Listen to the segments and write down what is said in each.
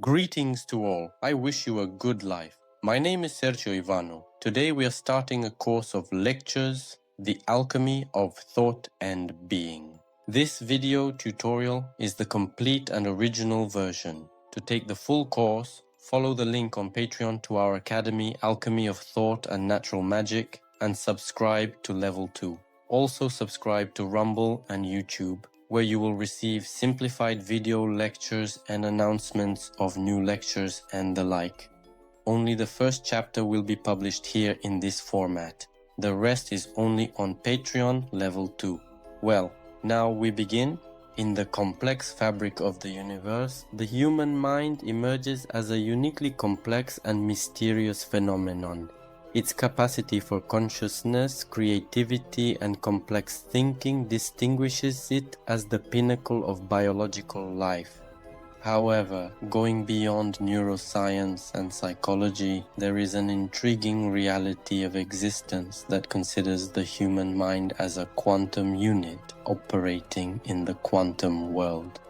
Greetings to all. I wish you a good life. My name is Sergio Ivano. Today we are starting a course of lectures, The Alchemy of Thought and Being. This video tutorial is the complete and original version. To take the full course, follow the link on Patreon to our academy, Alchemy of Thought and Natural Magic, and subscribe to Level 2. Also subscribe to Rumble and YouTube, where you will receive simplified video lectures and announcements of new lectures and the like. Only the first chapter will be published here in this format. The rest is only on Patreon Level 2. Well, now we begin. In the complex fabric of the universe, the human mind emerges as a uniquely complex and mysterious phenomenon. Its capacity for consciousness, creativity, and complex thinking distinguishes it as the pinnacle of biological life. However, going beyond neuroscience and psychology, there is an intriguing reality of existence that considers the human mind as a quantum unit operating in the quantum world.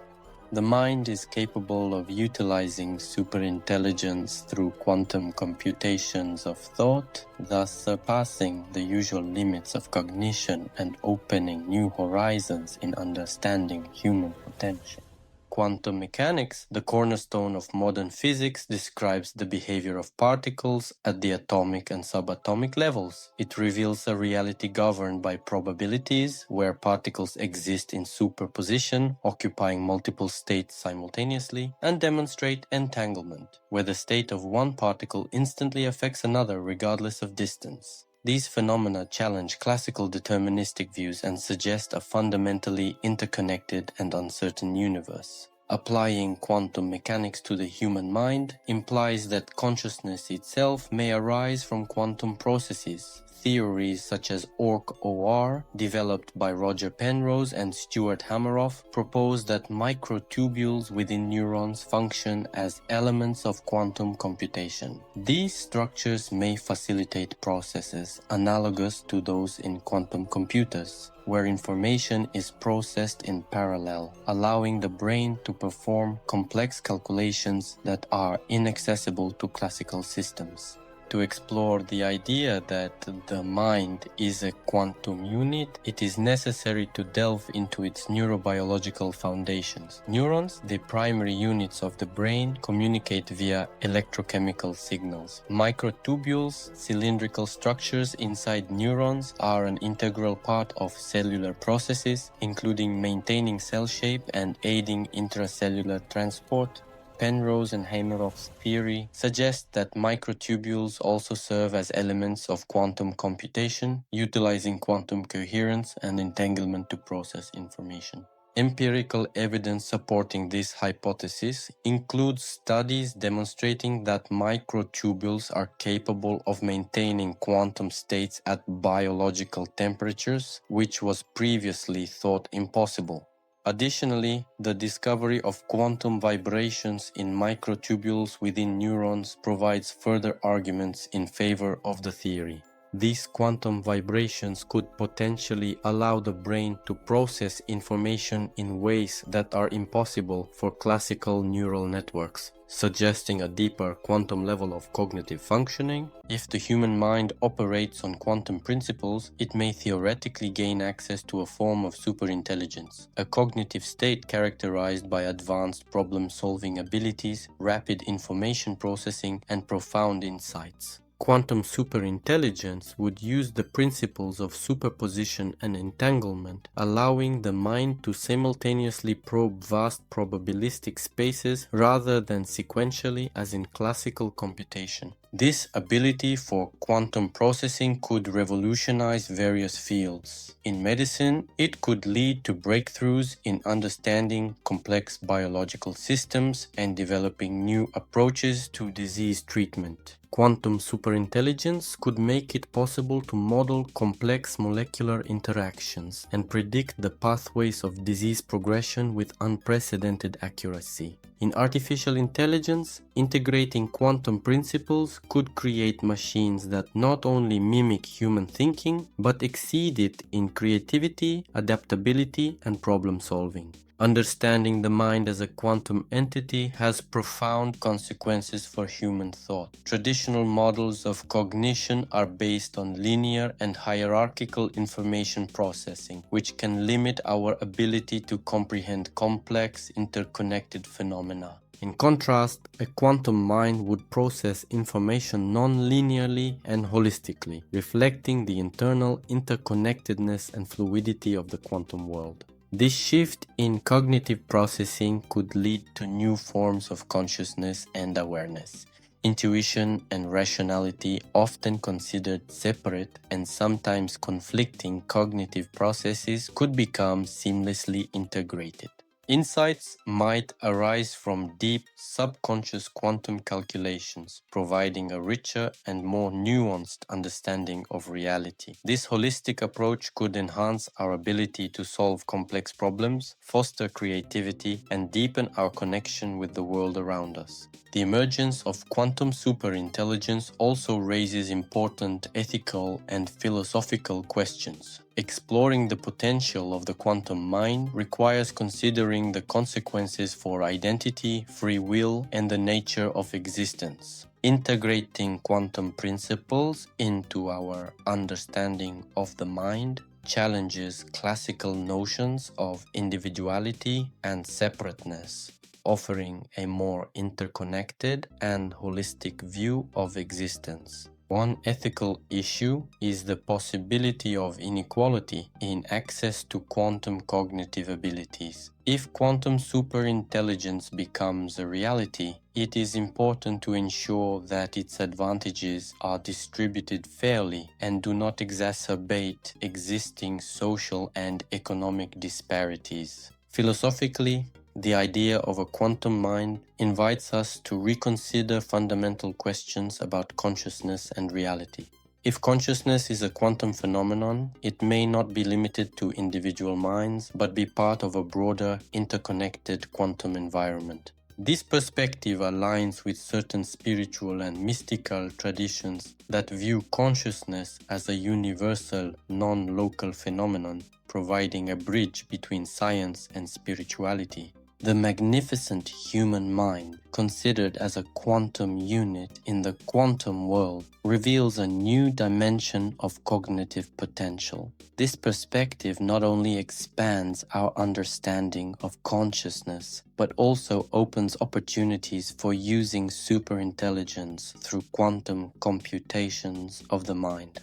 The mind is capable of utilizing superintelligence through quantum computations of thought, thus surpassing the usual limits of cognition and opening new horizons in understanding human potential. Quantum mechanics, the cornerstone of modern physics, describes the behavior of particles at the atomic and subatomic levels. It reveals a reality governed by probabilities, where particles exist in superposition, occupying multiple states simultaneously, and demonstrate entanglement, where the state of one particle instantly affects another regardless of distance. These phenomena challenge classical deterministic views and suggest a fundamentally interconnected and uncertain universe. Applying quantum mechanics to the human mind implies that consciousness itself may arise from quantum processes. Theories such as ORC-OR, developed by Roger Penrose and Stuart Hameroff, propose that microtubules within neurons function as elements of quantum computation. These structures may facilitate processes analogous to those in quantum computers, where information is processed in parallel, allowing the brain to perform complex calculations that are inaccessible to classical systems. To explore the idea that the mind is a quantum unit, it is necessary to delve into its neurobiological foundations. Neurons, the primary units of the brain, communicate via electrochemical signals. Microtubules, cylindrical structures inside neurons, are an integral part of cellular processes, including maintaining cell shape and aiding intracellular transport. Penrose and Hameroff's theory suggests that microtubules also serve as elements of quantum computation, utilizing quantum coherence and entanglement to process information. Empirical evidence supporting this hypothesis includes studies demonstrating that microtubules are capable of maintaining quantum states at biological temperatures, which was previously thought impossible. Additionally, the discovery of quantum vibrations in microtubules within neurons provides further arguments in favor of the theory. These quantum vibrations could potentially allow the brain to process information in ways that are impossible for classical neural networks, suggesting a deeper quantum level of cognitive functioning. If the human mind operates on quantum principles, it may theoretically gain access to a form of superintelligence, a cognitive state characterized by advanced problem-solving abilities, rapid information processing, and profound insights. Quantum superintelligence would use the principles of superposition and entanglement, allowing the mind to simultaneously probe vast probabilistic spaces rather than sequentially as in classical computation. This ability for quantum processing could revolutionize various fields. In medicine, it could lead to breakthroughs in understanding complex biological systems and developing new approaches to disease treatment. Quantum superintelligence could make it possible to model complex molecular interactions and predict the pathways of disease progression with unprecedented accuracy. In artificial intelligence, integrating quantum principles could create machines that not only mimic human thinking, but exceed it in creativity, adaptability, and problem solving. Understanding the mind as a quantum entity has profound consequences for human thought. Traditional models of cognition are based on linear and hierarchical information processing, which can limit our ability to comprehend complex, interconnected phenomena. In contrast, a quantum mind would process information non-linearly and holistically, reflecting the internal interconnectedness and fluidity of the quantum world. This shift in cognitive processing could lead to new forms of consciousness and awareness. Intuition and rationality, often considered separate and sometimes conflicting cognitive processes, could become seamlessly integrated. Insights might arise from deep subconscious quantum calculations, providing a richer and more nuanced understanding of reality. This holistic approach could enhance our ability to solve complex problems, foster creativity, and deepen our connection with the world around us. The emergence of quantum superintelligence also raises important ethical and philosophical questions. Exploring the potential of the quantum mind requires considering the consequences for identity, free will, and the nature of existence. Integrating quantum principles into our understanding of the mind challenges classical notions of individuality and separateness, offering a more interconnected and holistic view of existence. One ethical issue is the possibility of inequality in access to quantum cognitive abilities. If quantum superintelligence becomes a reality, it is important to ensure that its advantages are distributed fairly and do not exacerbate existing social and economic disparities. Philosophically, the idea of a quantum mind invites us to reconsider fundamental questions about consciousness and reality. If consciousness is a quantum phenomenon, it may not be limited to individual minds, but be part of a broader, interconnected quantum environment. This perspective aligns with certain spiritual and mystical traditions that view consciousness as a universal, non-local phenomenon, providing a bridge between science and spirituality. The magnificent human mind, considered as a quantum unit in the quantum world, reveals a new dimension of cognitive potential. This perspective not only expands our understanding of consciousness, but also opens opportunities for using superintelligence through quantum computations of the mind.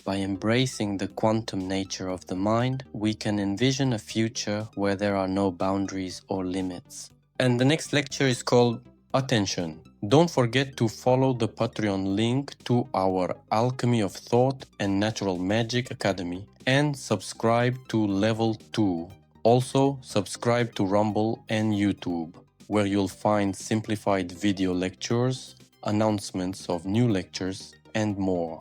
By embracing the quantum nature of the mind, we can envision a future where there are no boundaries or limits. And the next lecture is called Attention. Don't forget to follow the Patreon link to our Alchemy of Thought and Natural Magic Academy and subscribe to Level 2. Also, subscribe to Rumble and YouTube, where you'll find simplified video lectures, announcements of new lectures, and more.